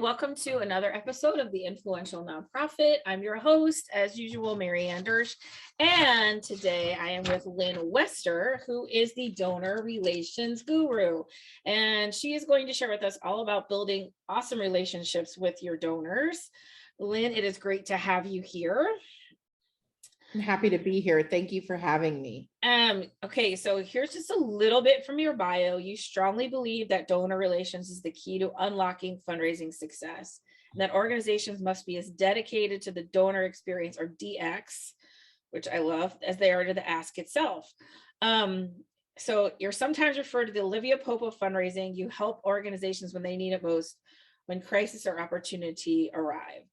welcome to another episode of The Influential Nonprofit. I'm your host, as usual, Mary Anders, and today I am with Lynne Wester, who is the donor relations guru, and she is going to share with us all about building awesome relationships with your donors. Lynne, it is great to have you here. I'm happy to be here. Thank you for having me. Okay, so here's just a little bit from your bio. You strongly believe that donor relations is the key to unlocking fundraising success, and that organizations must be as dedicated to the donor experience, or DX, which I love, as they are to the ask itself. So you're sometimes referred to the Olivia Pope of fundraising. You help organizations when they need it most, when crisis or opportunity arrive.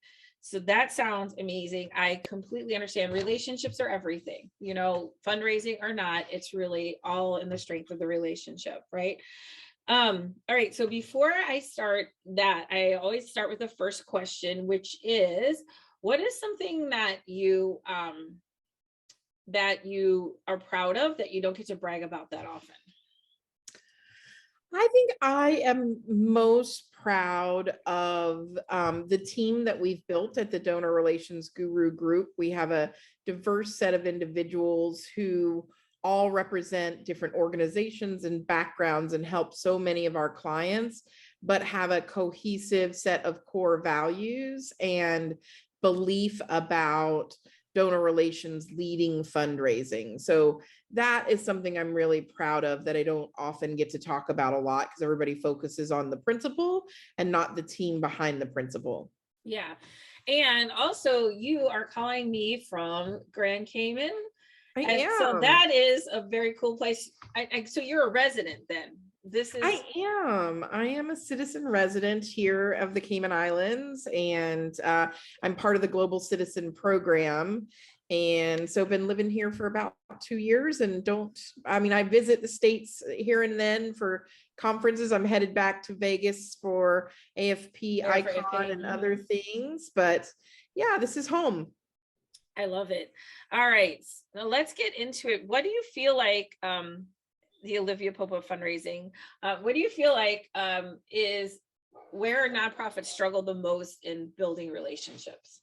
So that sounds amazing. I completely understand. Relationships are everything, fundraising or not, it's really all in the strength of the relationship, right? All right. So before I start that, I always start with the first question, which is, what is something that you are proud of that you don't get to brag about that often? I think I am most proud of the team that we've built at the Donor Relations Guru Group. We have a diverse set of individuals who all represent different organizations and backgrounds and help so many of our clients, but have a cohesive set of core values and belief about donor relations leading fundraising. So that is something I'm really proud of that I don't often get to talk about a lot, because everybody focuses on the principle and not the team behind the principle. Yeah. And also, you are calling me from Grand Cayman. I am. So that is a very cool place. So you're a resident then? I am a citizen resident here of the Cayman Islands, and I'm part of the Global Citizen Program. And so I've been living here for about 2 years, and I visit the States here and then for conferences. I'm headed back to Vegas for AFP Icon and other things, but yeah, this is home. I love it. All right, now let's get into it. What do you feel like, the Olivia Pope of fundraising, what do you feel like is where nonprofits struggle the most in building relationships?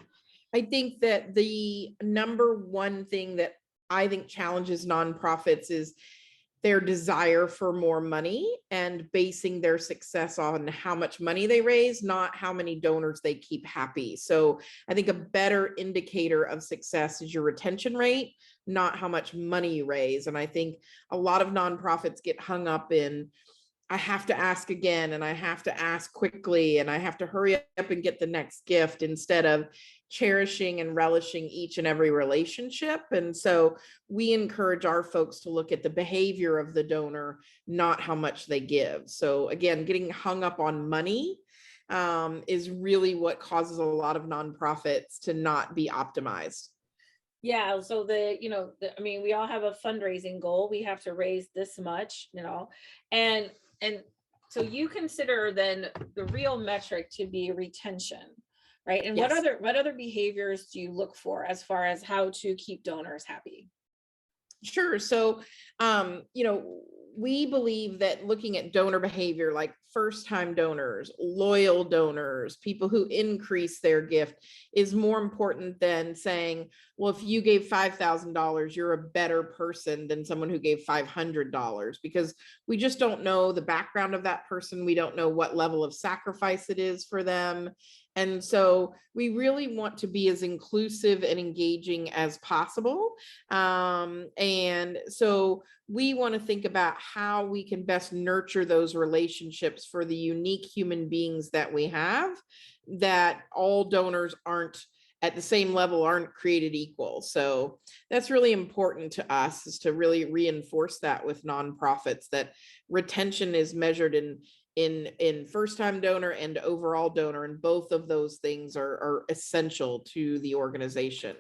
I think that the number one thing that I think challenges nonprofits is their desire for more money and basing their success on how much money they raise, not how many donors they keep happy. So I think a better indicator of success is your retention rate, not how much money you raise. And I think a lot of nonprofits get hung up in, I have to ask again, and I have to ask quickly, and I have to hurry up and get the next gift, instead of cherishing and relishing each and every relationship. And so we encourage our folks to look at the behavior of the donor, not how much they give. So again, getting hung up on money is really what causes a lot of nonprofits to not be optimized. Yeah. So we all have a fundraising goal. We have to raise this much, and so you consider then the real metric to be retention, right? And yes. What other behaviors do you look for as far as how to keep donors happy? Sure. So, we believe that looking at donor behavior, like first-time donors, loyal donors, people who increase their gift, is more important than saying, well, if you gave $5,000, you're a better person than someone who gave $500, because we just don't know the background of that person. We don't know what level of sacrifice it is for them. And so we really want to be as inclusive and engaging as possible. And so we want to think about how we can best nurture those relationships for the unique human beings that we have, that all donors aren't at the same level, aren't created equal. So that's really important to us, is to really reinforce that with nonprofits, that retention is measured in first-time donor and overall donor, and both of those things are essential to the organization.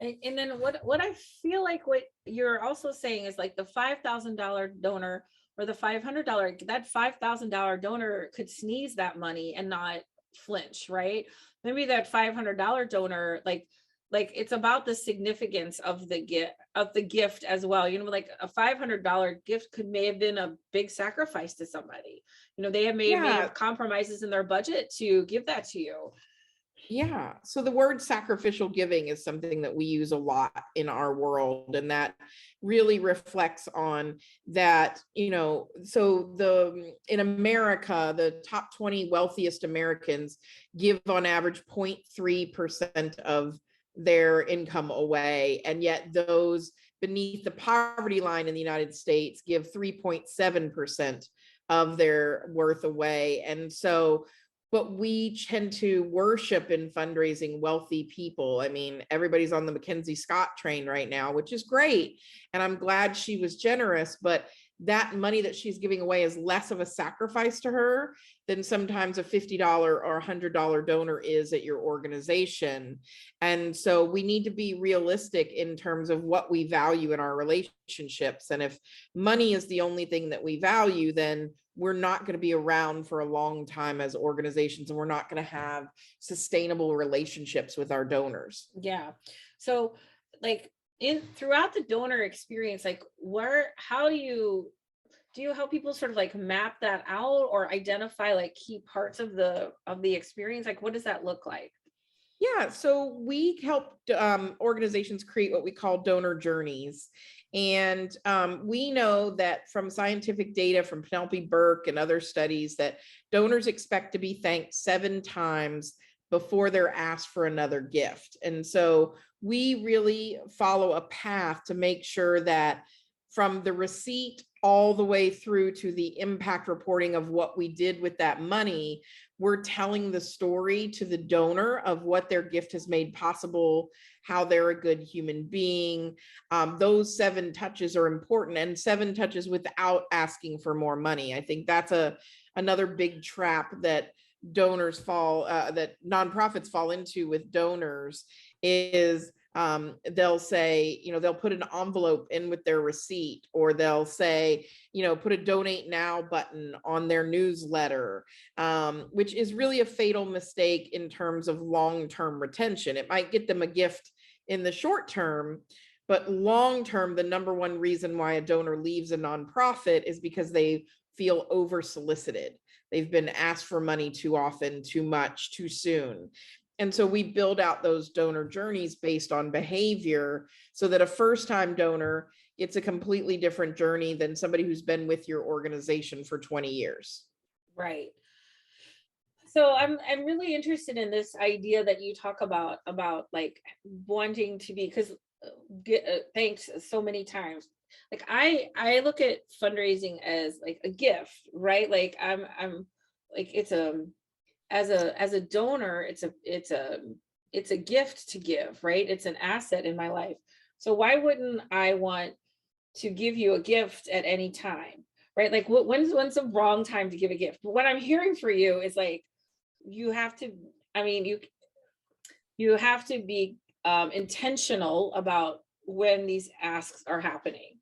And then what I feel like what you're also saying is, like, the $5,000 donor or the $500, that $5,000 donor could sneeze that money and not flinch, right? Maybe that $500 donor, like like it's about the significance of the gift as well. Like a $500 gift may have been a big sacrifice to somebody. They may Yeah. have compromises in their budget to give that to you. Yeah. So the word sacrificial giving is something that we use a lot in our world. And that really reflects on that, so in America, the top 20 wealthiest Americans give on average 0.3% of their income away. And yet those beneath the poverty line in the United States give 3.7% of their worth away. And so but we tend to worship in fundraising wealthy people. I mean, everybody's on the Mackenzie Scott train right now, which is great. And I'm glad she was generous, but that money that she's giving away is less of a sacrifice to her than sometimes a $50 or $100 donor is at your organization. And so we need to be realistic in terms of what we value in our relationships. And if money is the only thing that we value, then we're not going to be around for a long time as organizations, and we're not going to have sustainable relationships with our donors. Yeah. So like throughout the donor experience, like how do you help people sort of like map that out or identify like key parts of the experience? Like, what does that look like? Yeah, so we help organizations create what we call donor journeys. And we know that from scientific data from Penelope Burke and other studies that donors expect to be thanked 7 times before they're asked for another gift. And so we really follow a path to make sure that from the receipt all the way through to the impact reporting of what we did with that money, we're telling the story to the donor of what their gift has made possible, how they're a good human being. Those 7 touches are important, and 7 touches without asking for more money. I think that's another big trap that donors that nonprofits fall into with donors is they'll say, they'll put an envelope in with their receipt, or they'll say, put a donate now button on their newsletter, which is really a fatal mistake in terms of long-term retention. It might get them a gift in the short term, but long-term, the number one reason why a donor leaves a nonprofit is because they feel over solicited. They've been asked for money too often, too much, too soon. And so we build out those donor journeys based on behavior so that a first-time donor gets a completely different journey than somebody who's been with your organization for 20 years. Right. So I'm really interested in this idea that you talk about like wanting to be, because thanks so many times. Like I look at fundraising as like a gift, right? Like I'm like it's as a donor, it's a gift to give, right? It's an asset in my life. So why wouldn't I want to give you a gift at any time, right? Like when's the wrong time to give a gift? But what I'm hearing for you is like you have to, you have to be intentional about when these asks are happening.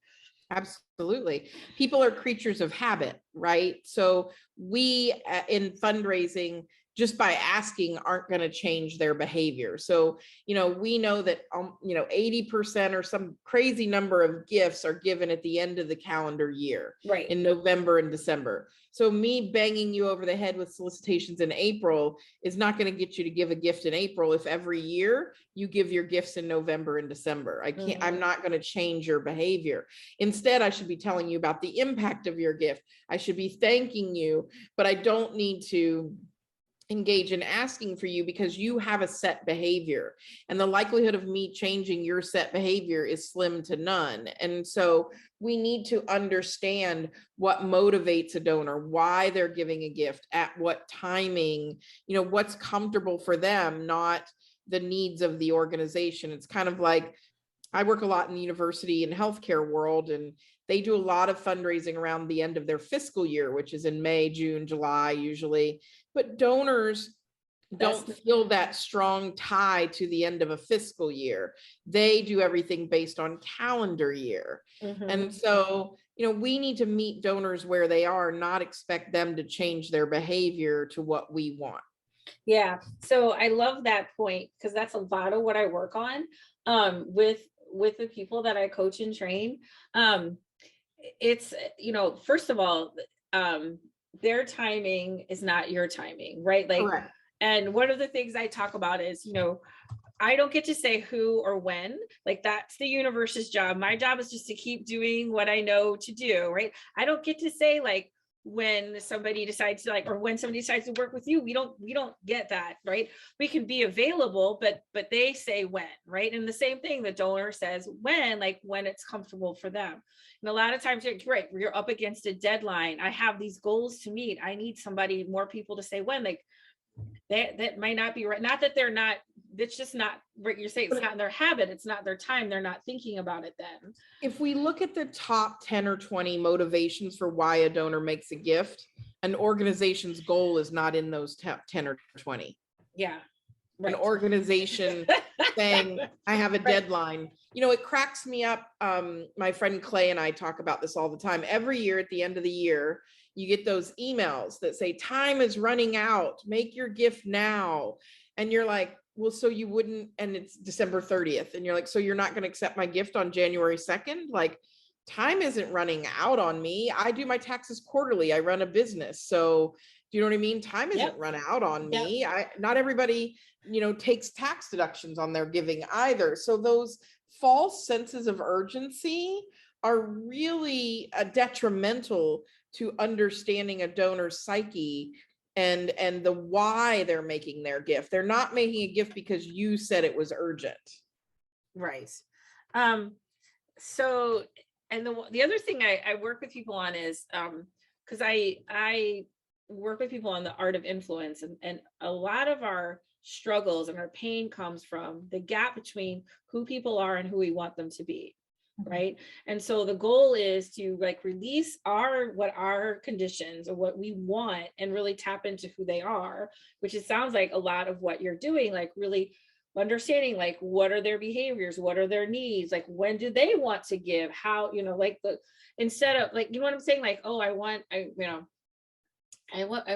Absolutely. People are creatures of habit, right? So we in fundraising, just by asking, aren't going to change their behavior. So, we know that, 80% or some crazy number of gifts are given at the end of the calendar year, right, in November and December. So me banging you over the head with solicitations in April is not going to get you to give a gift in April if every year you give your gifts in November and December. I'm not going to change your behavior. Instead, I should be telling you about the impact of your gift. I should be thanking you, but I don't need to engage in asking for you because you have a set behavior, and the likelihood of me changing your set behavior is slim to none. And so we need to understand what motivates a donor, why they're giving a gift, at what timing, what's comfortable for them, not the needs of the organization. It's kind of like, I work a lot in the university and healthcare world, and they do a lot of fundraising around the end of their fiscal year, which is in May, June, July, usually. But donors don't feel that strong tie to the end of a fiscal year. They do everything based on calendar year. And so, we need to meet donors where they are, not expect them to change their behavior to what we want. Yeah. So I love that point because that's a lot of what I work on with the people that I coach and train. Um, it's, first of all, um, their timing is not your timing, right? Like, Correct. and one of the things I talk about is, I don't get to say who or when, like that's the universe's job. My job is just to keep doing what I know to do, right? I don't get to say like when somebody decides to like, or when somebody decides to work with you, we don't get that, right? We can be available, but they say when, right? And the same thing, the donor says when, like when it's comfortable for them. And a lot of times you're right, you're up against a deadline. I have these goals to meet. I need somebody, more people to say when, like that might not be right. Not that they're not, it's just not what you're saying. It's not in their habit. It's not their time. They're not thinking about it then. If we look at the top 10 or 20 motivations for why a donor makes a gift, an organization's goal is not in those 10 or 20. Yeah. An Right. organization saying, I have a deadline. It cracks me up. My friend Clay and I talk about this all the time. Every year at the end of the year, you get those emails that say, time is running out, make your gift now. And you're like, well, so you wouldn't, and it's December 30th. And you're like, so you're not going to accept my gift on January 2nd? Like, time isn't running out on me. I do my taxes quarterly. I run a business. So do you know what I mean? Time isn't run out on me. Not everybody, takes tax deductions on their giving either. So those false senses of urgency are really detrimental to understanding a donor's psyche and the why they're making their gift. They're not making a gift because you said it was urgent. Right. So, and the other thing I work with people on is, because I work with people on the art of influence, and a lot of our struggles and our pain comes from the gap between who people are and who we want them to be. Right. And so the goal is to like release what our conditions or what we want and really tap into who they are, which it sounds like a lot of what you're doing, like really understanding like what are their behaviors, what are their needs, like when do they want to give, how, like instead of like, what I'm saying, like, oh, I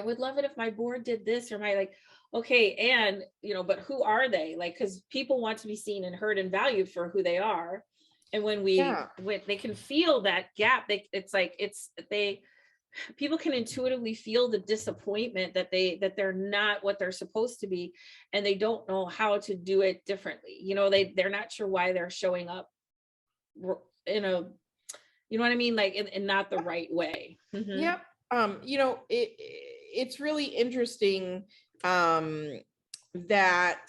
would love it if my board did this, or my like, okay, and but who are they, like, because people want to be seen and heard and valued for who they are. And when they can feel that gap, people can intuitively feel the disappointment that they're not what they're supposed to be, and they don't know how to do it differently. They're not sure why they're showing up in a, you know what I mean, like in not the right way. Mm-hmm. Yep. It's really interesting that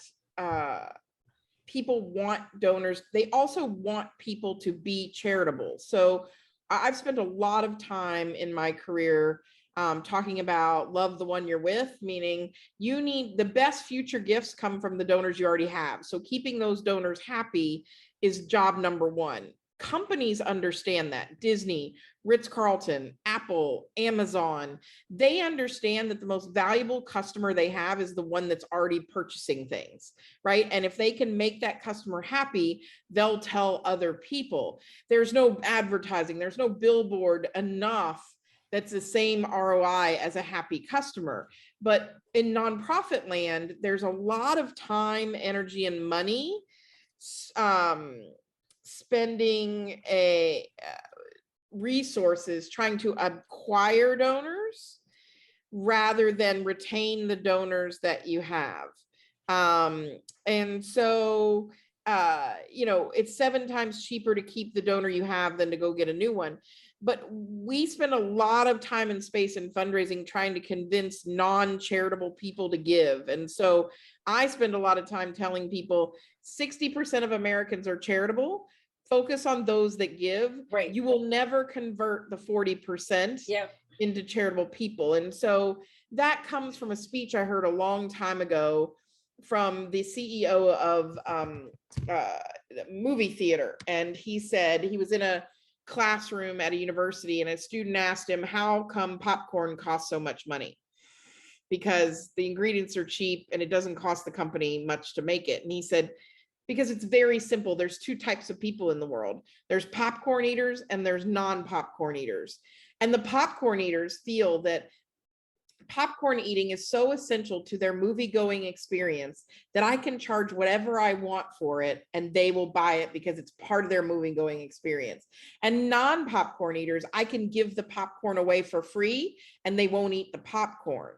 people want donors. They also want people to be charitable. So I've spent a lot of time in my career talking about love the one you're with, meaning you need the best future gifts come from the donors you already have. So keeping those donors happy is job number one. Companies understand that. Disney, Ritz-Carlton, Apple, Amazon, they understand that the most valuable customer they have is the one that's already purchasing things, right? And if they can make that customer happy, they'll tell other people. There's no advertising, there's no billboard enough that's the same ROI as a happy customer. But in nonprofit land, there's a lot of time, energy, and money spending resources trying to acquire donors rather than retain the donors that you have. And so, it's 7 times cheaper to keep the donor you have than to go get a new one. But we spend a lot of time and space in fundraising trying to convince non-charitable people to give. And so I spend a lot of time telling people 60% of Americans are charitable. Focus on those that give. Right. You will never convert the 40% into charitable people. And so that comes from a speech I heard a long time ago from the CEO of movie theater. And he said he was in a classroom at a university and a student asked him, how come popcorn costs so much money? Because the ingredients are cheap and it doesn't cost the company much to make it. And he said, because it's very simple. There's 2 types of people in the world. There's popcorn eaters and there's non-popcorn eaters. And the popcorn eaters feel that popcorn eating is so essential to their movie going experience that I can charge whatever I want for it and they will buy it because it's part of their movie going experience. And non-popcorn eaters, I can give the popcorn away for free and they won't eat the popcorn.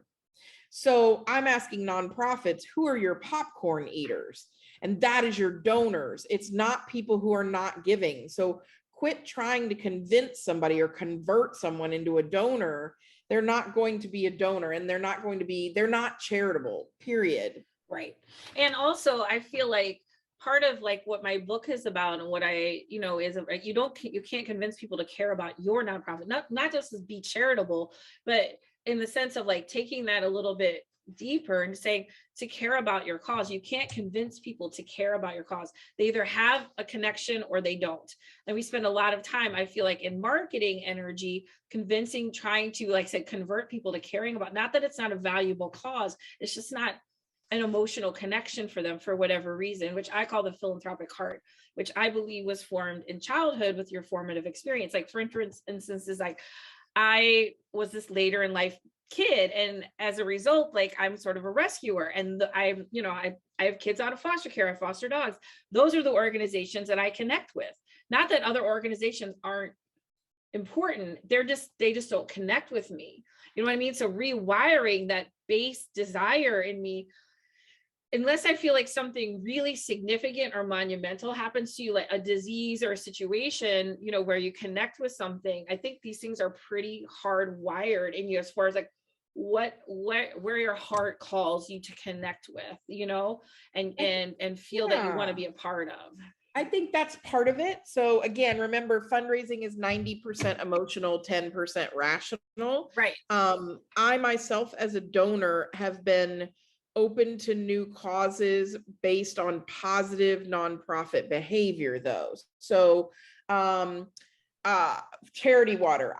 So I'm asking nonprofits, who are your popcorn eaters? And that is your donors. It's not people who are not giving. So quit trying to convince somebody or convert someone into a donor. They're not going to be a donor, and they're not charitable, period. Right. And also I feel like part of like what my book is about and what I, is like, you can't convince people to care about your nonprofit, not just as be charitable, but in the sense of like taking that a little bit deeper and saying to care about your cause. You can't convince people to care about your cause. They either have a connection or they don't. And we spend a lot of time, I feel like, in marketing energy, convincing, trying to, like I said, convert people to caring about, not that it's not a valuable cause, it's just not an emotional connection for them for whatever reason, which I call the philanthropic heart, which I believe was formed in childhood with your formative experience. Like for instance, is like, I was this later in life kid, and as a result, like I'm sort of a rescuer, and I have kids out of foster care, I foster dogs. Those are the organizations that I connect with. Not that other organizations aren't important, they just don't connect with me. You know what I mean? So rewiring that base desire in me, unless I feel like something really significant or monumental happens to you, like a disease or a situation, where you connect with something, I think these things are pretty hardwired in you as far as like where your heart calls you to connect with, and feel that you want to be a part of. I think that's part of it. So again, remember, fundraising is 90% emotional, 10% rational. Right. I myself as a donor have been open to new causes based on positive nonprofit behavior, though. So charity water,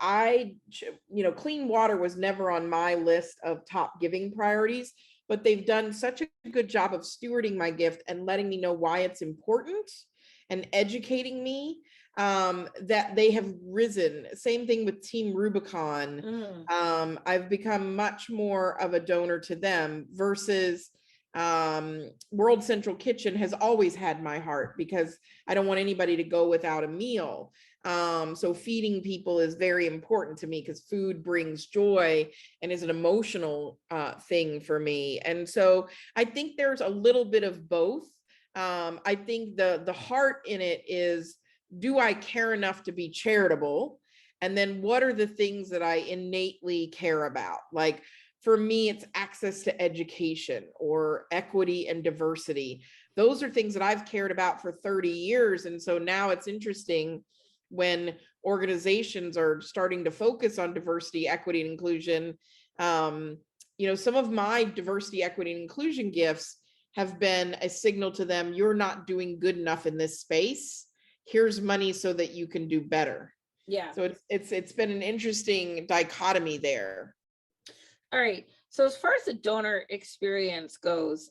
clean water was never on my list of top giving priorities, but they've done such a good job of stewarding my gift and letting me know why it's important and educating me, that they have risen. Same thing with Team Rubicon. I've become much more of a donor to them versus World Central Kitchen has always had my heart because I don't want anybody to go without a meal. So feeding people is very important to me because food brings joy and is an emotional thing for me. And so I think there's a little bit of both. I think the heart in it is, do I care enough to be charitable? And then what are the things that I innately care about? Like for me, it's access to education or equity and diversity. Those are things that I've cared about for 30 years. And so now it's interesting when organizations are starting to focus on diversity, equity, and inclusion. Some of my diversity, equity, and inclusion gifts have been a signal to them, you're not doing good enough in this space. Here's money so that you can do better. Yeah. So it's been an interesting dichotomy there. All right. So as far as the donor experience goes,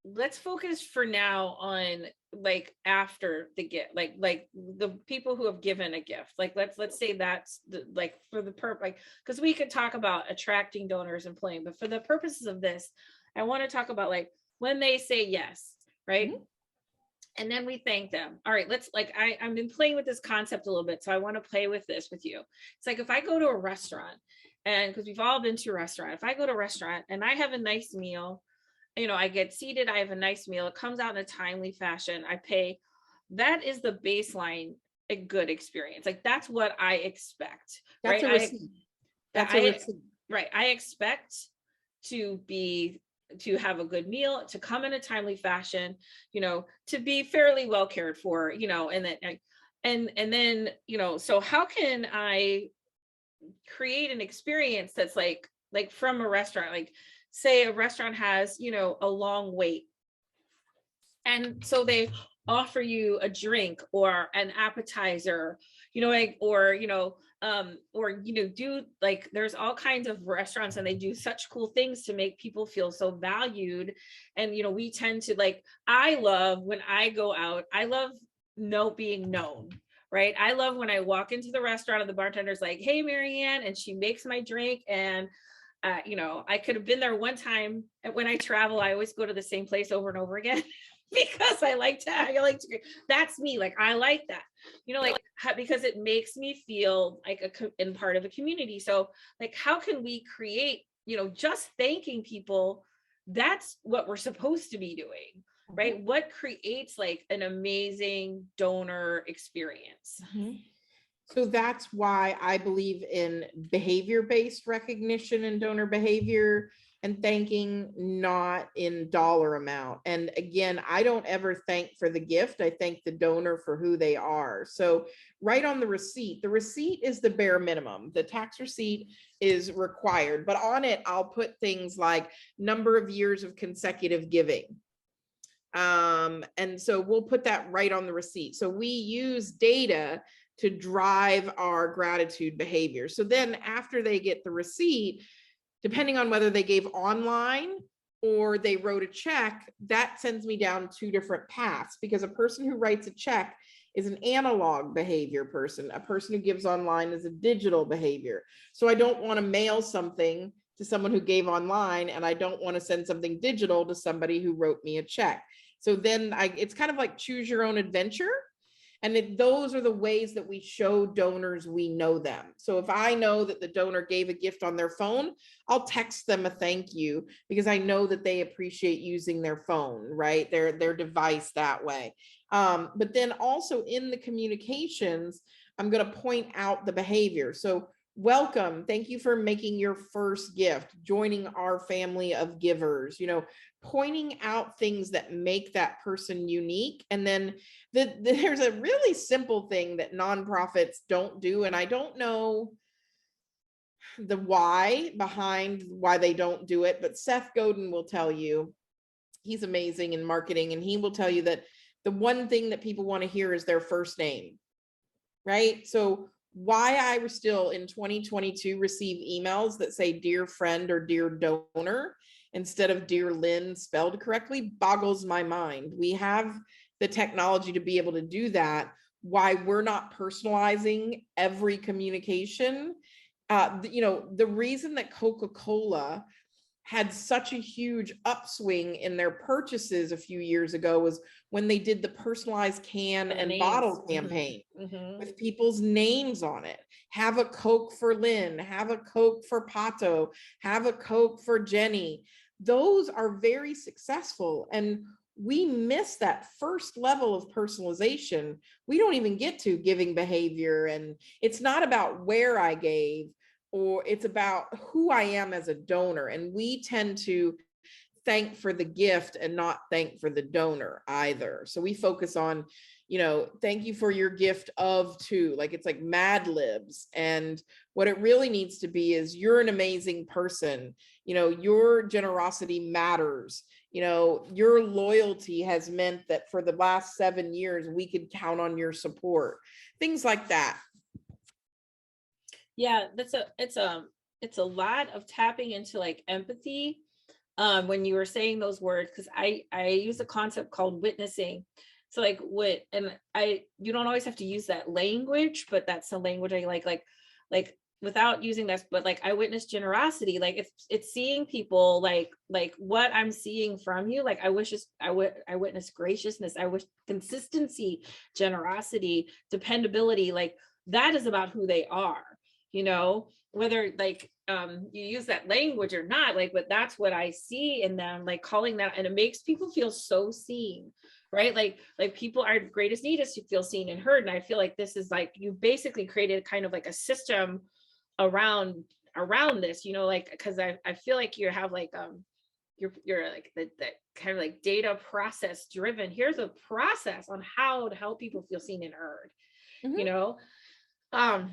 let's focus for now on like after the gift, like the people who have given a gift. Like let's say that's like for the like, because we could talk about attracting donors and playing, but for the purposes of this, I want to talk about like when they say yes, right? Mm-hmm. And then we thank them. All right, let's like, I've been playing with this concept a little bit, so I want to play with this with you. It's like if I go to a restaurant, and because we've all been to a restaurant, if I go to a restaurant and I have a nice meal, I get seated, I have a nice meal, it comes out in a timely fashion, I pay, that is the baseline, a good experience. Like that's what I expect. That's right? A receipt. That's a receipt. Right. I expect to have a good meal, to come in a timely fashion, to be fairly well cared for, and then, so how can I create an experience that's like from a restaurant, like say a restaurant has, a long wait. And so they offer you a drink or an appetizer, do like, there's all kinds of restaurants and they do such cool things to make people feel so valued. And, we tend to like, I love when I go out, I love being known, right? I love when I walk into the restaurant and the bartender's like, hey, Marianne, and she makes my drink and you know, I could have been there one time. And when I travel, I always go to the same place over and over again because I like to, that's me. Like, I like that, you know, like because it makes me feel like in part of a community. So like, how can we create, you know, just thanking people? That's what we're supposed to be doing, right? What creates like an amazing donor experience? So that's why I believe in behavior-based recognition and donor behavior and thanking, not in dollar amount. And again, I don't ever thank for the gift. I thank the donor for who they are. So right on the receipt is the bare minimum. The tax receipt is required, but on it, I'll put things like number of years of consecutive giving. And so we'll put that right on the receipt. So we use data to drive our gratitude behavior. So then after they get the receipt, depending on whether they gave online or they wrote a check, that sends me down two different paths, because a person who writes a check is an analog behavior person. A person who gives online is a digital behavior. So I don't want to mail something to someone who gave online, and I don't want to send something digital to somebody who wrote me a check. So then it's kind of like choose your own adventure. And those are the ways that we show donors we know them. So if I know that the donor gave a gift on their phone, I'll text them a thank you, because I know that they appreciate using their phone, right? Their device that way. But then also in the communications, I'm going to point out the behavior. So welcome, thank you for making your first gift, joining our family of givers, you know, pointing out things that make that person unique. And then there's a really simple thing that nonprofits don't do, and I don't know the why behind why they don't do it, but Seth Godin will tell you, he's amazing in marketing, and he will tell you that the one thing that people want to hear is their first name, right? So why I still in 2022 receive emails that say dear friend or dear donor instead of dear Lynne spelled correctly boggles my mind. We have the technology to be able to do that. Why we're not personalizing every communication. You know, the reason that Coca-Cola had such a huge upswing in their purchases a few years ago was when they did the personalized can and bottle campaign with people's names on it. Have a Coke for Lynne, have a Coke for Pato, have a Coke for Jenny. Those are very successful. And we miss that first level of personalization. We don't even get to giving behavior. And it's not about where I gave, or it's about who I am as a donor. And we tend to thank for the gift and not thank for the donor either. So we focus on, you know, thank you for your gift of to, like, it's like Mad Libs. And what it really needs to be is you're an amazing person. You know, your generosity matters. You know, your loyalty has meant that for the last 7 years, we could count on your support, things like that. Yeah, it's a lot of tapping into like empathy. When you were saying those words, because I use a concept called witnessing. So like you don't always have to use that language, but that's the language I like without using that, but like I witness generosity. Like it's seeing people like what I'm seeing from you. Like I witness graciousness. I wish consistency, generosity, dependability. Like that is about who they are. You know, whether like you use that language or not, like, but that's what I see in them, like calling that, and it makes people feel so seen, right? Like people, our greatest need is to feel seen and heard. And I feel like this is like, you basically created kind of like a system around this, you know, like, because I feel like you have like you're like the kind of like data process driven. Here's a process on how to help people feel seen and heard, you know, and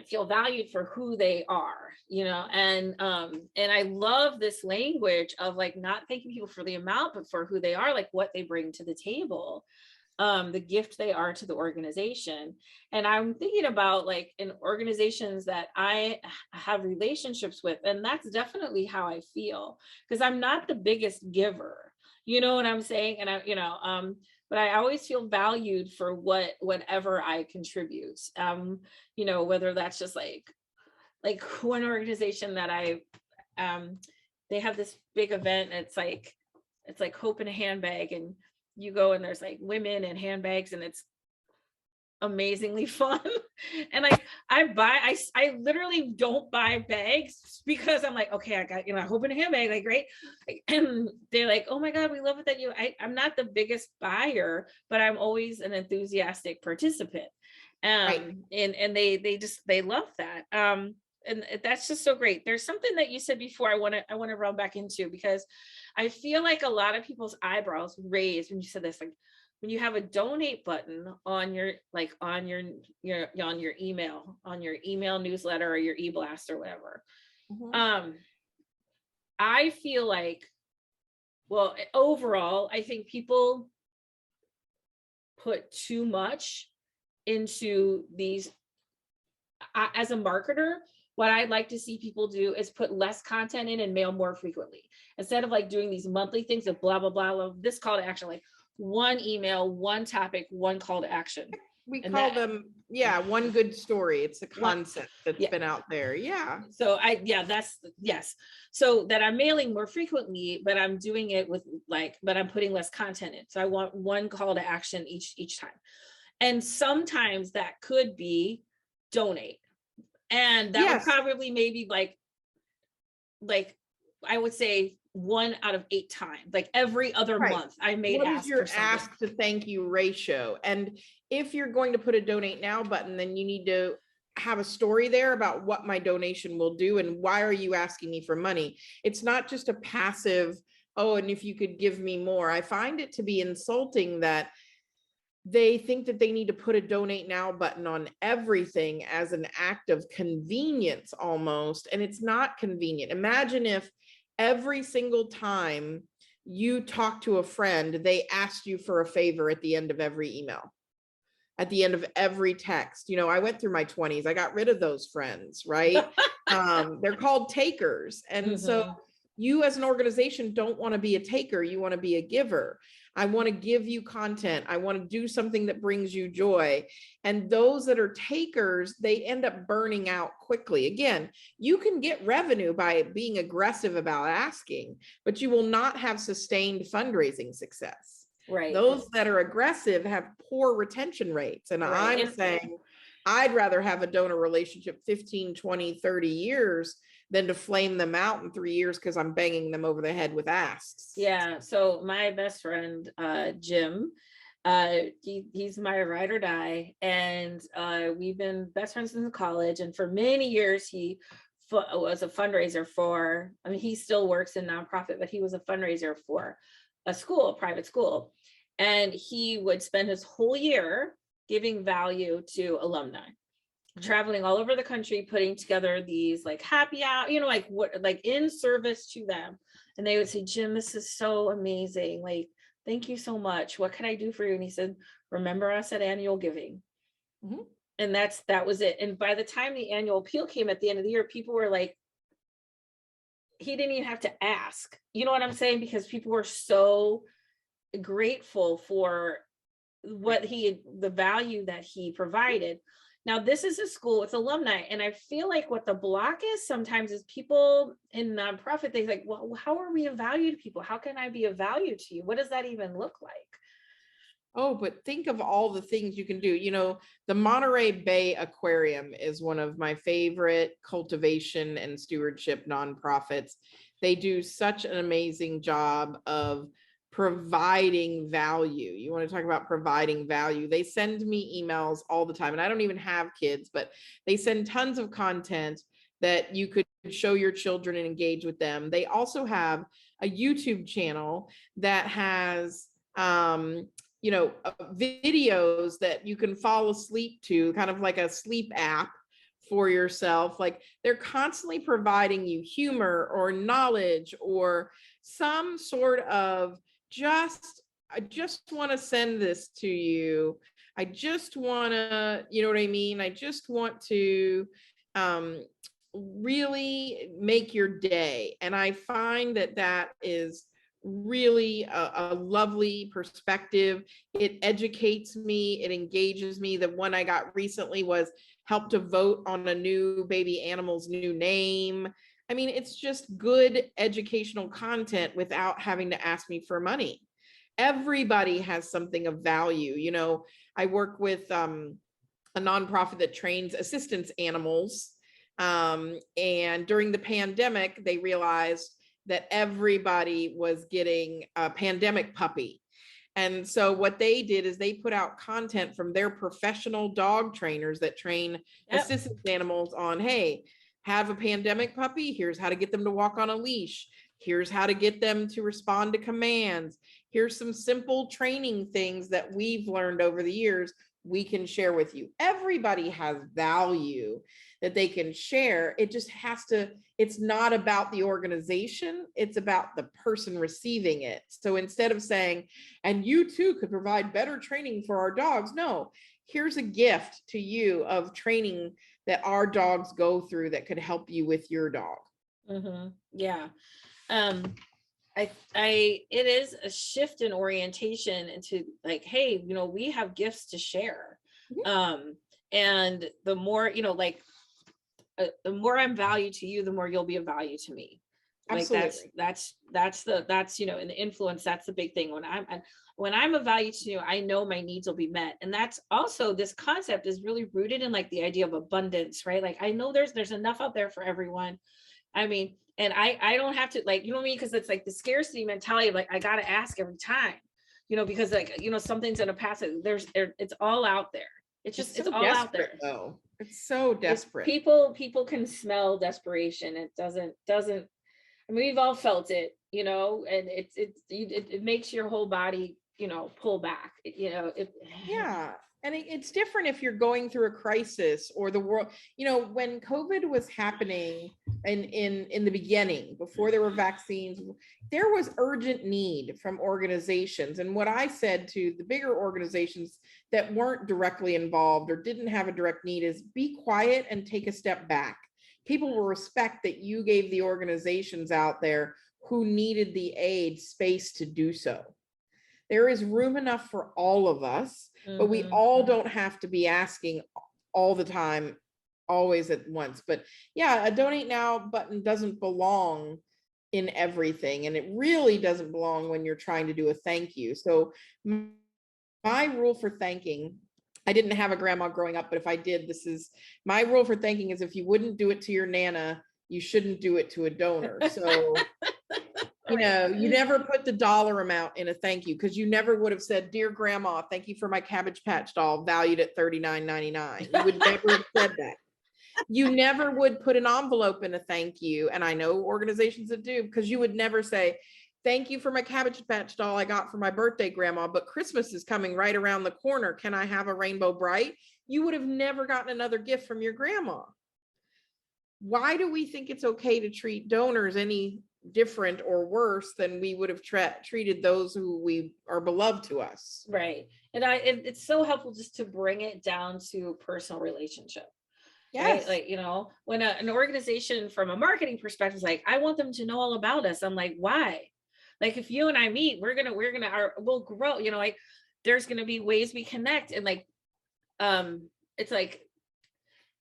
feel valued for who they are, you know. And I love this language of like not thanking people for the amount, but for who they are, like what they bring to the table, the gift they are to the organization. And I'm thinking about like in organizations that I have relationships with, and that's definitely how I feel, because I'm not the biggest giver, you know what I'm saying? And but I always feel valued for whatever I contribute. You know, whether that's just like one organization that I they have this big event, and it's like hope in a handbag, and you go and there's like women and handbags, and it's amazingly fun. And like I literally don't buy bags because I'm like, okay, I got, I hope in a handbag, like great. And they're like, oh my God, we love it that I'm not the biggest buyer, but I'm always an enthusiastic participant. Right. And they love that. And that's just so great. There's something that you said before I want to run back into, because I feel like a lot of people's eyebrows raised when you said this, like when you have a donate button on your email newsletter or your e-blast or whatever. Mhm. I feel like, well, overall, I think people put too much into these. As a marketer, what I'd like to see people do is put less content in and mail more frequently, instead of like doing these monthly things of blah blah blah, this call to action, like one email, one topic, one call to action. We And call that them, yeah, one good story. It's a one, concept that's yeah. been out there. Yeah. So that's yes. So that I'm mailing more frequently, but I'm doing it with but I'm putting less content in. So I want one call to action each time. And sometimes that could be donate. And that would Yes. probably maybe like I would say 1 out of 8 times, like every other Right. month I made What is ask for your something. ask to thank you ratio? And if you're going to put a donate now button, then you need to have a story there about what my donation will do and why are you asking me for money. It's not just a passive, oh, and if you could give me more. I find it to be insulting that they think that they need to put a donate now button on everything as an act of convenience almost, and it's not convenient. Imagine if every single time you talk to a friend, they asked you for a favor at the end of every email, at the end of every text. I went through my 20s. I got rid of those friends, right? They're called takers. And so you as an organization don't want to be a taker. You want to be a giver. I want to give you content. I want to do something that brings you joy. And those that are takers, they end up burning out quickly. Again, you can get revenue by being aggressive about asking, but you will not have sustained fundraising success. Right. Those that are aggressive have poor retention rates. And right. I'm saying I'd rather have a donor relationship 15, 20, 30 years than to flame them out in 3 years because I'm banging them over the head with asks. Yeah. So my best friend, Jim, he's my ride or die. And we've been best friends since college. And for many years, he was a fundraiser for, he still works in nonprofit, but he was a fundraiser for a private school. And he would spend his whole year giving value to alumni, traveling all over the country, putting together these like happy hour, like in service to them. And they would say, Jim, this is so amazing. Like, thank you so much. What can I do for you? And he said, remember us at annual giving. And that was it. And by the time the annual appeal came at the end of the year, people were like, he didn't even have to ask. You know what I'm saying? Because people were so grateful for the value that he provided. Now, this is a school with alumni, and I feel like what the block is sometimes is people in nonprofit, they like, well, how are we of value to people? How can I be of value to you? What does that even look like? Oh, but think of all the things you can do. The Monterey Bay Aquarium is one of my favorite cultivation and stewardship nonprofits. They do such an amazing job of providing value. You want to talk about providing value? They send me emails all the time, and I don't even have kids, but they send tons of content that you could show your children and engage with them. They also have a YouTube channel that has videos that you can fall asleep to, kind of like a sleep app for yourself. Like, they're constantly providing you humor or knowledge or some sort of I just want to send this to you. I just want to, you know what I mean? I just want to really make your day. And I find that is really a lovely perspective. It educates me, it engages me. The one I got recently was help to vote on a new baby animal's new name. I mean, it's just good educational content without having to ask me for money. Everybody has something of value. You know, I work with a nonprofit that trains assistance animals. And during the pandemic, they realized that everybody was getting a pandemic puppy. And so what they did is they put out content from their professional dog trainers that train assistance animals on, hey, have a pandemic puppy. Here's how to get them to walk on a leash. Here's how to get them to respond to commands. Here's some simple training things that we've learned over the years we can share with you. Everybody has value that they can share. It just has to, it's not about the organization, it's about the person receiving it. So instead of saying, and you too could provide better training for our dogs, no, here's a gift to you of training that our dogs go through that could help you with your dog. Mm-hmm. Yeah. It is a shift in orientation into like, hey, you know, we have gifts to share. Mm-hmm. And the more, you know, like the more I'm value to you, the more you'll be of value to me. Absolutely. Like that's, you know, in the influence, that's the big thing. When I'm of value to you, I know my needs will be met. And that's also, this concept is really rooted in like the idea of abundance, right? Like I know there's enough out there for everyone. I mean, and I don't have to, like, you know what I mean? Because it's like the scarcity mentality of like, I got to ask every time, you know, because like, you know, something's going to pass it. It's all out there. It's all out there. Though. It's so desperate. People can smell desperation. It doesn't, I mean, we've all felt it, you know, and it makes your whole body, you know, pull back, you know. Yeah. And it's different if you're going through a crisis or the world, you know, when COVID was happening in the beginning, before there were vaccines, there was urgent need from organizations. And what I said to the bigger organizations that weren't directly involved or didn't have a direct need is be quiet and take a step back. People will respect that you gave the organizations out there who needed the aid space to do so. There is room enough for all of us, but we all don't have to be asking all the time, always at once. But yeah, a donate now button doesn't belong in everything. And it really doesn't belong when you're trying to do a thank you. So my rule for thanking, I didn't have a grandma growing up, but if I did, this is my rule for thanking is if you wouldn't do it to your Nana, you shouldn't do it to a donor. So you know, you never put the dollar amount in a thank you, because you never would have said, dear grandma, thank you for my Cabbage Patch doll valued at $39.99. You would never have said that. You never would put an envelope in a thank you. And I know organizations that do, because you would never say, thank you for my Cabbage Patch doll I got for my birthday, grandma, but Christmas is coming right around the corner. Can I have a Rainbow Bright? You would have never gotten another gift from your grandma. Why do we think it's okay to treat donors any different or worse than we would have treated those who we are beloved to us? Right. And it's so helpful just to bring it down to personal relationship. Yes. Right? Like, you know, when an organization from a marketing perspective is like, I want them to know all about us. I'm like, why? Like, if you and I meet, we'll grow, you know, like there's going to be ways we connect. And like, it's like,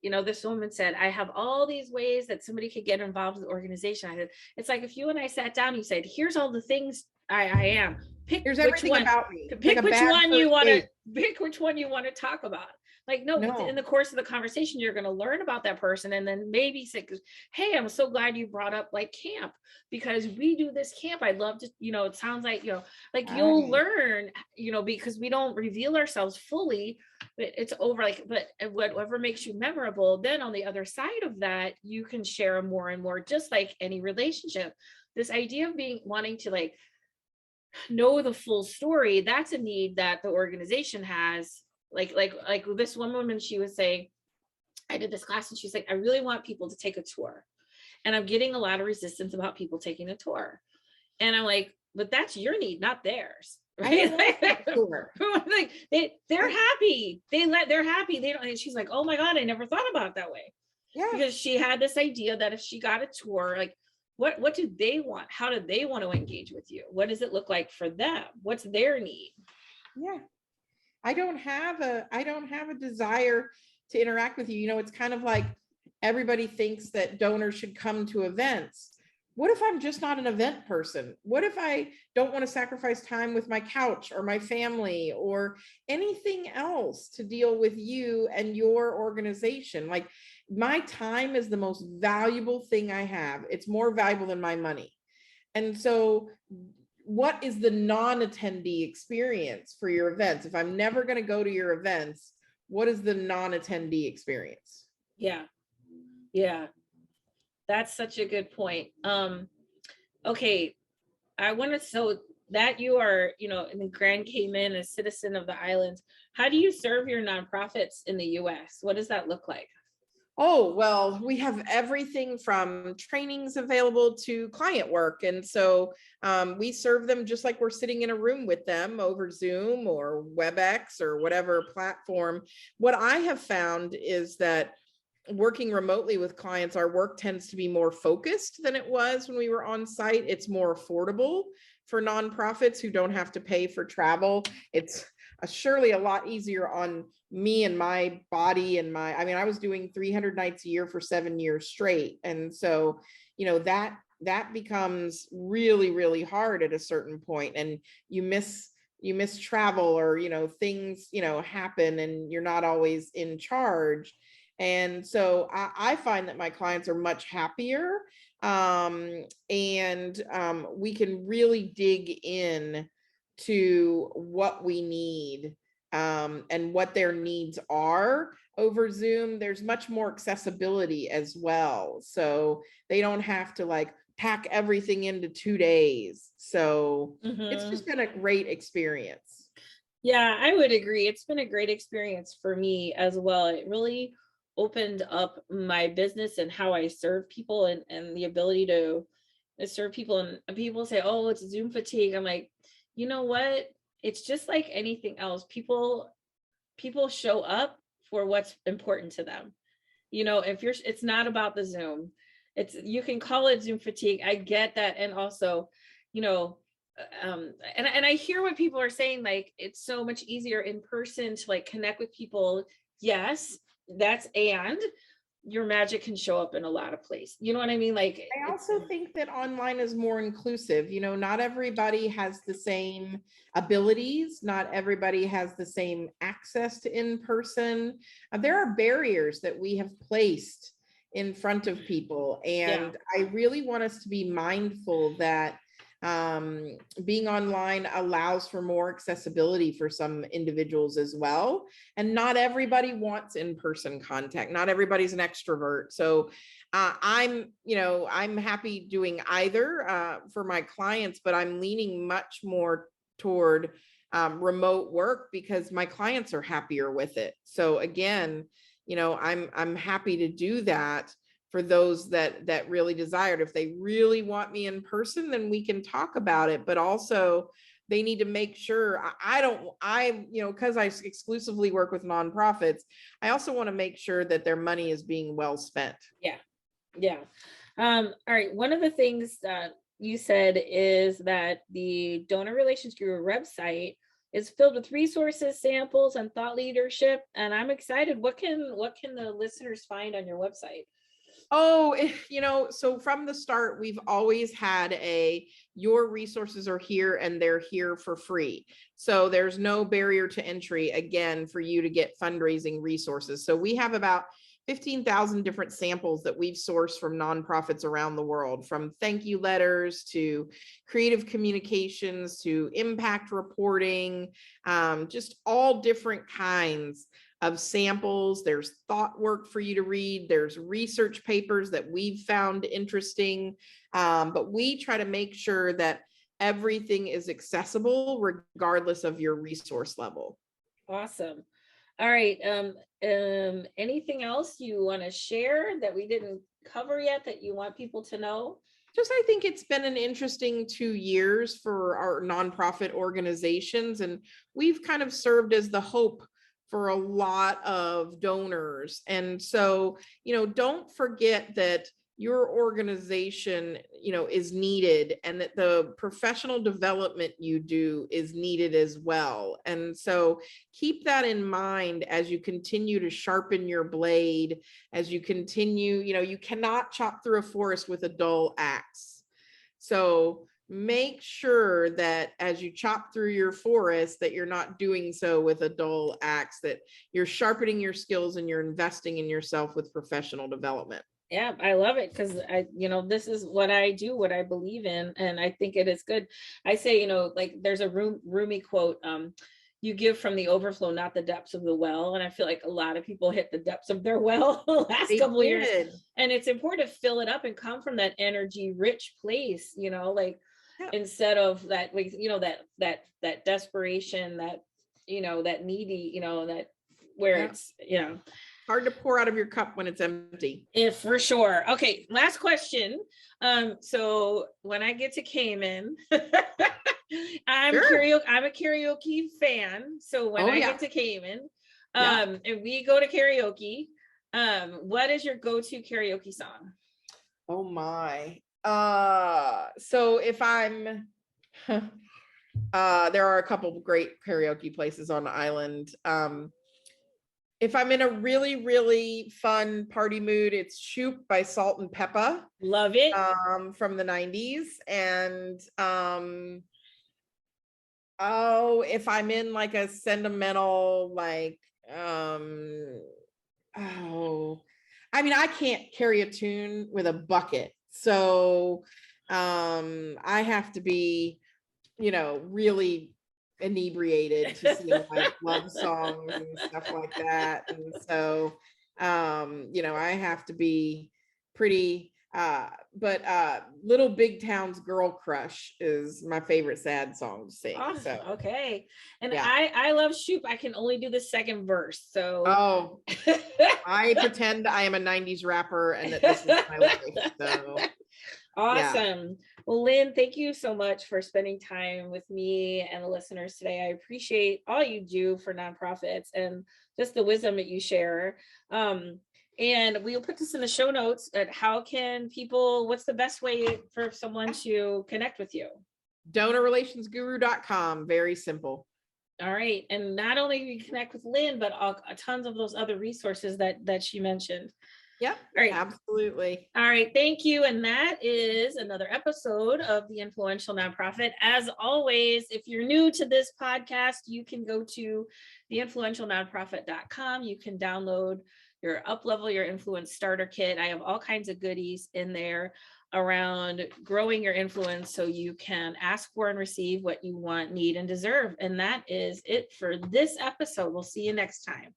you know, this woman said, I have all these ways that somebody could get involved with the organization. I said, it's like, if you and I sat down, you said, here's all the things I am. Pick Here's which everything one, about me. pick which one you want to pick, which one you want to talk about. Like, no, in the course of the conversation, you're going to learn about that person. And then maybe say, hey, I'm so glad you brought up like camp, because we do this camp. I'd love to, you know, it sounds like, you know, like you'll learn, you know, because we don't reveal ourselves fully, but it's over like, but whatever makes you memorable, then on the other side of that, you can share more and more, just like any relationship. This idea of wanting to like know the full story, that's a need that the organization has. Like this one woman, she was saying, I did this class and she's like, I really want people to take a tour. And I'm getting a lot of resistance about people taking a tour. And I'm like, but that's your need, not theirs. Right? Like they're happy. They're happy. They don't. And she's like, oh my God, I never thought about it that way. Yeah. Because she had this idea that if she got a tour, like what do they want? How do they want to engage with you? What does it look like for them? What's their need? Yeah. I don't have a desire to interact with you. You know, it's kind of like everybody thinks that donors should come to events. What if I'm just not an event person? What if I don't want to sacrifice time with my couch or my family or anything else to deal with you and your organization? Like, my time is the most valuable thing I have. It's more valuable than my money. And so what is the non-attendee experience for your events? If I'm never going to go to your events, what is the non-attendee experience? Yeah. Yeah. That's such a good point. Okay. I want to, so that you are, in the Grand Cayman, a citizen of the islands, how do you serve your nonprofits in the US? What does that look like? Oh, well, we have everything from trainings available to client work. And so we serve them just like we're sitting in a room with them over Zoom or WebEx or whatever platform. What I have found is that working remotely with clients, our work tends to be more focused than it was when we were on site. It's more affordable for nonprofits who don't have to pay for travel. It's surely a lot easier on me and my body and I was doing 300 nights a year for 7 years straight. And so, that becomes really, really hard at a certain point, and you miss travel, or, things, happen and you're not always in charge. And so I find that my clients are much happier, and we can really dig in to what we need, and what their needs are over Zoom. There's much more accessibility as well. So they don't have to like pack everything into 2 days. So it's just been a great experience. Yeah, I would agree. It's been a great experience for me as well. It really opened up my business and how I serve people, and the ability to serve people. And people say, oh, it's Zoom fatigue. I'm like, you know what? It's just like anything else. People show up for what's important to them. It's not about the Zoom. You can call it Zoom fatigue. I get that. And also, and I hear what people are saying, like, it's so much easier in person to like connect with people. Yes, and your magic can show up in a lot of places. You know what I mean? Like, I also think that online is more inclusive. Not everybody has the same abilities. Not everybody has the same access to in-person. There are barriers that we have placed in front of people. And I really want us to be mindful that being online allows for more accessibility for some individuals as well. And not everybody wants in-person contact. Not everybody's an extrovert. So I'm happy doing either for my clients, but I'm leaning much more toward remote work because my clients are happier with it. So again, I'm happy to do that for those that really desired. If they really want me in person, then we can talk about it. But also they need to make sure because I exclusively work with nonprofits, I also want to make sure that their money is being well spent. Yeah. All right. One of the things that you said is that the Donor Relations Guru website is filled with resources, samples, and thought leadership. And I'm excited. What can the listeners find on your website? Oh, so from the start, we've always had your resources are here and they're here for free. So there's no barrier to entry, again, for you to get fundraising resources. So we have about 15,000 different samples that we've sourced from nonprofits around the world, from thank you letters to creative communications to impact reporting, just all different kinds of samples. There's thought work for you to read. There's research papers that we've found interesting, but we try to make sure that everything is accessible regardless of your resource level. Awesome. All right. Anything else you want to share that we didn't cover yet that you want people to know? I think it's been an interesting 2 years for our nonprofit organizations, and we've kind of served as the hope for a lot of donors. And so, don't forget that your organization, is needed, and that the professional development you do is needed as well. And so keep that in mind as you continue to sharpen your blade, as you continue, you cannot chop through a forest with a dull axe. So make sure that as you chop through your forest, that you're not doing so with a dull axe, that you're sharpening your skills and you're investing in yourself with professional development. Yeah, I love it because this is what I do, what I believe in, and I think it is good. I say, like there's a Rumi quote, you give from the overflow, not the depths of the well. And I feel like a lot of people hit the depths of their well the last couple of years. And it's important to fill it up and come from that energy rich place, instead of that, like, that desperation, that, that needy, that where it's, hard to pour out of your cup when it's empty. If for sure. Okay, last question. So when I get to Cayman, I'm a karaoke fan. So when I get to Cayman, and we go to karaoke, what is your go-to karaoke song? Oh my. So if I'm there are a couple of great karaoke places on the island. If I'm in a really, really fun party mood, it's Shoop by Salt and Peppa. Love it. From the 90s. And if I'm in like a sentimental, like, I can't carry a tune with a bucket. So I have to be, really inebriated to sing like love songs and stuff like that. And so I have to be pretty but Little Big Town's Girl Crush is my favorite sad song to sing. Oh, so okay. And I love Shoop. I can only do the second verse. So I pretend I am a 90s rapper and that this is my life. So awesome. Well, Lynne, thank you so much for spending time with me and the listeners today. I appreciate all you do for nonprofits and just the wisdom that you share. And we'll put this in the show notes at what's the best way for someone to connect with you? Donorrelationsguru.com. Very simple. All right. And not only do you connect with Lynne, but tons of those other resources that she mentioned. Yep. All right. Absolutely. All right. Thank you. And that is another episode of The Influential Nonprofit. As always, if you're new to this podcast, you can go to theinfluentialnonprofit.com. You can download your Up-Level Your Influence Starter Kit. I have all kinds of goodies in there around growing your influence so you can ask for and receive what you want, need, and deserve. And that is it for this episode. We'll see you next time.